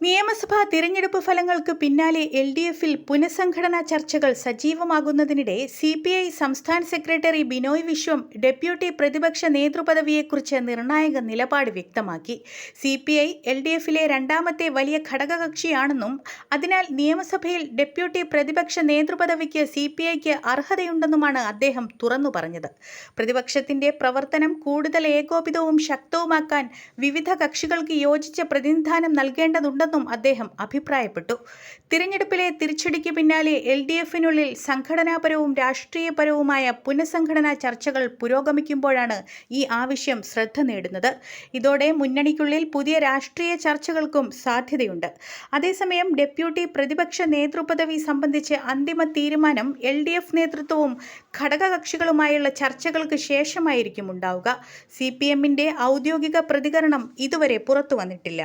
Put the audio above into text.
നിയമസഭാ തിരഞ്ഞെടുപ്പ് ഫലങ്ങൾക്ക് പിന്നാലെ LDFിൽ പുനഃസംഘടനാ ചർച്ചകൾ സജീവമാകുന്നതിനിടെ CPI സംസ്ഥാന സെക്രട്ടറി ബിനോയ് വിശ്വം ഡെപ്യൂട്ടി പ്രതിപക്ഷ നേതൃപദവിയെക്കുറിച്ച് നിർണായക നിലപാട് വ്യക്തമാക്കി. CPI LDFിലെ രണ്ടാമത്തെ വലിയ ഘടകകക്ഷിയാണെന്നും അതിനാൽ നിയമസഭയിൽ ഡെപ്യൂട്ടി പ്രതിപക്ഷ നേതൃപദവിക്ക് CPIക്ക് അർഹതയുണ്ടെന്നുമാണ് അദ്ദേഹം തുറന്നു പറഞ്ഞത്. പ്രതിപക്ഷത്തിന്റെ പ്രവർത്തനം കൂടുതൽ ഏകോപിതവും ശക്തവുമാക്കാൻ വിവിധ കക്ഷികൾക്ക് യോജിച്ച പ്രതിനിധാനം നൽകേണ്ടതുണ്ടെന്നും അദ്ദേഹം അഭിപ്രായപ്പെട്ടു. തിരഞ്ഞെടുപ്പിലെ തിരിച്ചടിക്ക് പിന്നാലെ LDFിനുള്ളിൽ സംഘടനാപരവും രാഷ്ട്രീയപരവുമായ പുനഃസംഘടനാ ചർച്ചകൾ പുരോഗമിക്കുമ്പോഴാണ് ഈ ആവശ്യം ശ്രദ്ധ നേടുന്നത്. ഇതോടെ മുന്നണിക്കുള്ളിൽ പുതിയ രാഷ്ട്രീയ ചർച്ചകൾക്കും സാധ്യതയുണ്ട്. അതേസമയം ഡെപ്യൂട്ടി പ്രതിപക്ഷ നേതൃപദവി സംബന്ധിച്ച് അന്തിമ തീരുമാനം LDF നേതൃത്വവും ഘടകകക്ഷികളുമായുള്ള ചർച്ചകൾക്ക് ശേഷമായിരിക്കും ഉണ്ടാവുക. CPMന്റെ ഔദ്യോഗിക പ്രതികരണം ഇതുവരെ പുറത്തുവന്നിട്ടില്ല.